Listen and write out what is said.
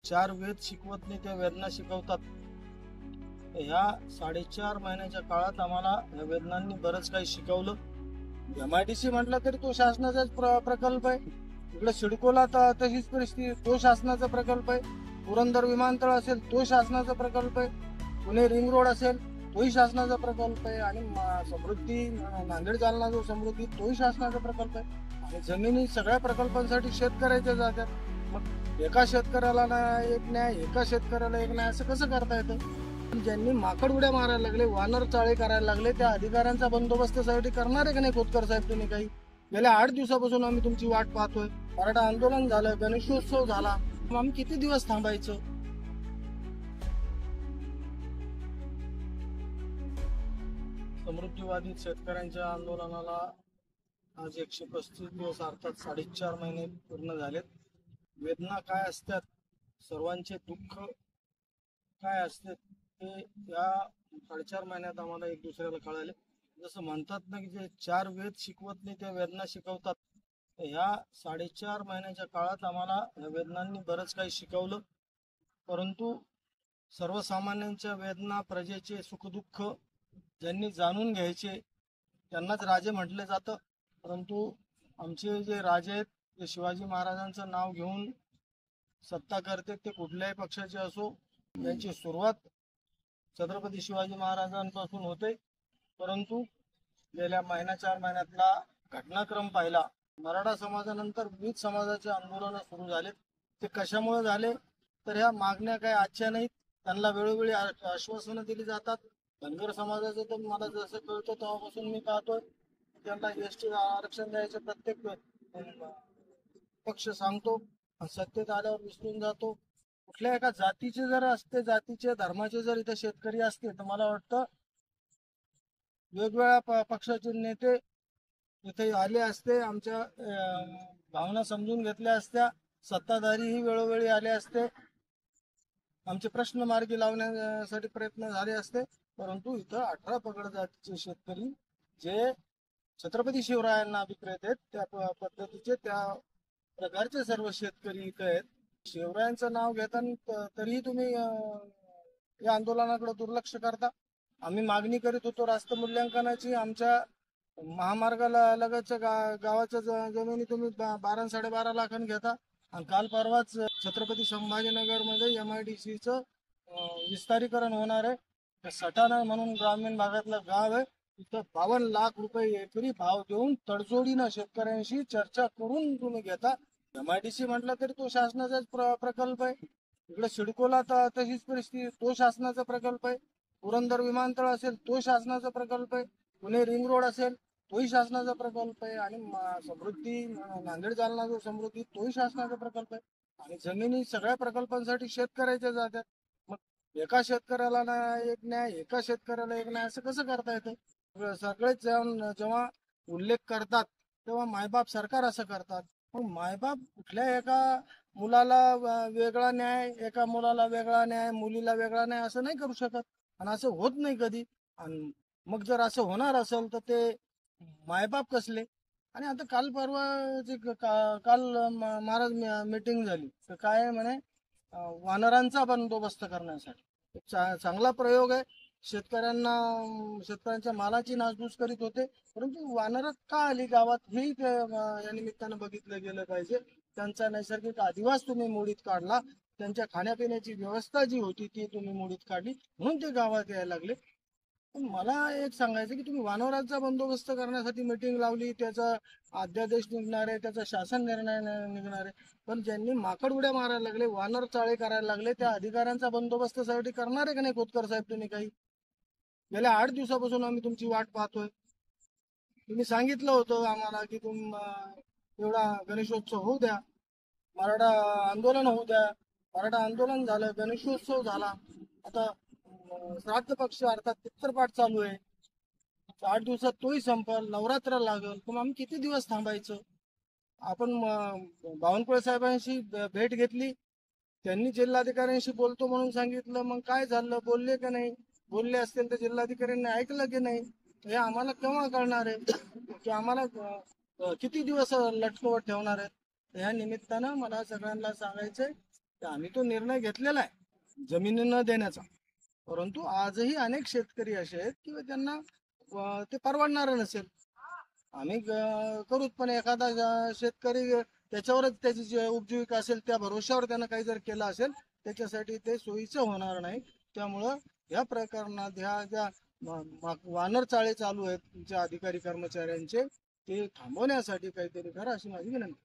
चार वेद शिकवत नाही, त्या वेदना शिकवतात. ह्या 4.5 महिन्याच्या काळात आम्हाला या वेदनांनी बरंच काही शिकवलं. MIDC म्हटलं तरी तो शासनाचाच प्रकल्प आहे. इकडे सिडकोला तशीच परिस्थिती, तो शासनाचा प्रकल्प आहे. पुरंदर विमानतळ असेल तो शासनाचा प्रकल्प आहे. पुणे रिंग रोड असेल तोही शासनाचा प्रकल्प आहे. आणि समृद्धी नांदेड जालना जो समृद्धी तोही शासनाचा प्रकल्प आहे. आणि जमिनी सगळ्या प्रकल्पांसाठी शेतकऱ्याच्या जात्यात. मग एका शेतकऱ्याला एक न्याय, एका शेतकऱ्याला एक न्याय, असं कसं करता येतं? ज्यांनी माकड उड्या मारायला लागले, वानर चाळे करायला लागले, त्या अधिकाऱ्यांचा बंदोबस्तासाठी करणार आहे का नाही खोतकर साहेब तुम्ही काही? गेल्या 8 दिवसापासून आम्ही तुमची वाट पाहतोय. मराठा आंदोलन झालं, गणेशोत्सव झाला, आम्ही किती दिवस थांबायचं? समृद्धीवादी शेतकऱ्यांच्या आंदोलनाला आज 135 दिवस अर्थात 4.5 महिने पूर्ण झालेत. वेदना काय असतात, सर्वांचे दुःख काय असते ते या 4.5 महिन्यात आम्हाला एक दुसऱ्याला कळाले. जसं म्हणतात ना की जे 4 वेद शिकवत नाही, त्या वेदना शिकवतात. ह्या 4.5 महिन्याच्या काळात आम्हाला या वेदनांनी बरंच काही शिकवलं. परंतु सर्वसामान्यांच्या वेदना, प्रजेचे सुखदुःख ज्यांनी जाणून घ्यायचे त्यांनाच राजे म्हटले जातं. परंतु आमचे जे राजे आहेत ते शिवाजी महाराजांचं नाव घेऊन सत्ता करते, ते कुठल्याही पक्षाचे असो. यांची सुरुवात छत्रपती शिवाजी महाराजांपासून होते. परंतु गेल्या 4 महिन्यातला घटनाक्रम पाहिला, मराठा समाजानंतर विविध समाजाचे आंदोलन सुरू झाले. ते कशामुळे झाले तर ह्या मागण्या काही आजच्या नाहीत. त्यांना वेळोवेळी आश्वासनं दिली जातात. धनगर समाजाचं तर मला जसं कळतं तेव्हापासून मी पाहतोय त्यांना ST आरक्षण द्यायचं प्रत्येक पक्ष सांगतो, सत्तेत आल्यावर विसरून जातो. कुठल्या एका जातीचे जर असते, जातीचे धर्माचे जर इथे शेतकरी असते तर मला वाटतं वेगवेगळ्या पक्षाचे नेते इथे आले असते, आमच्या भावना समजून घेतल्या असत्या, सत्ताधारीही वेळोवेळी आले असते, आमचे प्रश्न मार्गी लावण्यासाठी प्रयत्न झाले असते. परंतु इथं 18 पगड जातीचे शेतकरी जे छत्रपती शिवरायांना अभिप्रेत आहेत त्या पद्धतीचे, त्या प्रकारचे सर्व शेतकरी इथे आहेत. शिवरायांचं नाव घेताना तरीही तुम्ही या आंदोलनाकडे दुर्लक्ष करता. आम्ही मागणी करीत होतो रास्त मूल्यांकनाची. आमच्या महामार्गाला लगतच्या गावाच्या जमिनी तुम्ही 12-12.5 लाखांनी घेता. आणि काल परवाच छत्रपती संभाजीनगर मध्ये MIDCचं विस्तारीकरण होणार आहे. सटाणा म्हणून ग्रामीण भागातलं गाव आहे, तिथं 52 लाख रुपये एकरी भाव देऊन तडजोडीनं शेतकऱ्यांशी चर्चा करून तुम्ही घेता. MIDC म्हटलं तरी तो शासनाचाच प्रकल्प आहे. इकडे सिडकोला तशीच परिस्थिती, तो शासनाचा प्रकल्प आहे. पुरंदर विमानतळ असेल तो शासनाचा प्रकल्प आहे. पुणे रिंग रोड असेल तोही शासनाचा प्रकल्प आहे. आणि समृद्धी नांदेड जालना जो समृद्धी तोही शासनाचा प्रकल्प आहे. आणि जमिनी सगळ्या प्रकल्पांसाठी शेतकऱ्याच्या जात्यात. मग एका शेतकऱ्याला एक न्याय, एका शेतकऱ्याला एक न्याय, असं कसं करता येतं? सगळेच जेव्हा उल्लेख करतात तेव्हा मायबाप सरकार असं करतात. मग मायबाप कुठल्या एका मुलाला वेगळा न्याय, एका मुलाला वेगळा न्याय, मुलीला वेगळा न्याय असं नाही करू शकत. आणि असं होत नाही कधी. आणि मग जर असं होणार असेल तर ते मायबाप कसले? आणि आता काल परवा जे काल महाराज मीटिंग झाली तर काय म्हणे, वानरांचा बंदोबस्त करण्यासाठी चांगला प्रयोग आहे. शेतकऱ्यांच्या मालाची नासधूस करीत होते, परंतु वानर का आली गावात हेही या निमित्तानं बघितलं गेलं पाहिजे. त्यांचा नैसर्गिक अधिवास तुम्ही मोडीत काढला, त्यांच्या खाण्यापिण्याची व्यवस्था जी होती ती तुम्ही मोडीत काढली, म्हणून ते गावात यायला लागले. पण मला एक सांगायचं की तुम्ही वानरांचा बंदोबस्त करण्यासाठी मीटिंग लावली, त्याचा अध्यादेश निघणार आहे, त्याचा शासन निर्णय निघणार आहे, पण ज्यांनी माकड उड्या मारायला लागले, वानर चाळे करायला लागले, त्या अधिकाऱ्यांचा बंदोबस्तासाठी करणार आहे का नाही खोतकर साहेब तुम्ही काही? गेल्या 8 दिवसापासून आम्ही तुमची वाट पाहतोय. तुम्ही सांगितलं होतं आम्हाला की एवढा गणेशोत्सव होऊ द्या, मराठा आंदोलन होऊ द्या. मराठा आंदोलन झालं, गणेशोत्सव झाला, आता श्राद्ध पक्ष अर्थात पित्तरपाठ चालू आहे. 8 दिवसात तोही संपल, नवरात्र लागल, मग आम्ही किती दिवस थांबायचं? आपण बावनकुळे साहेबांशी भेट घेतली, त्यांनी जिल्हाधिकाऱ्यांशी बोलतो म्हणून सांगितलं. मग काय झालं, बोलले का नाही? बोलले असतील तर जिल्हाधिकाऱ्यांनी ऐकलं की नाही हे आम्हाला केव्हा कळणार आहे? की आम्हाला किती दिवस लटकवत ठेवणार आहेत? या निमित्तानं मला सगळ्यांना सांगायचंय तर आम्ही तो निर्णय घेतलेला आहे जमिनी न देण्याचा. परंतु आजही अनेक शेतकरी असे आहेत की त्यांना ते परवडणार नसेल. आम्ही करूच, पण एखादा शेतकरी त्याच्यावरच त्याची जी उपजीविका असेल त्या भरोश्यावर त्यानं काही जर केलं असेल त्याच्यासाठी ते सोयीचं होणार नाही. त्यामुळं या प्रकरणात ह्या ज्या वानर चाळे चालू आहेत तुमच्या अधिकारी कर्मचाऱ्यांचे ते थांबवण्यासाठी काहीतरी करा अशी माझी विनंती.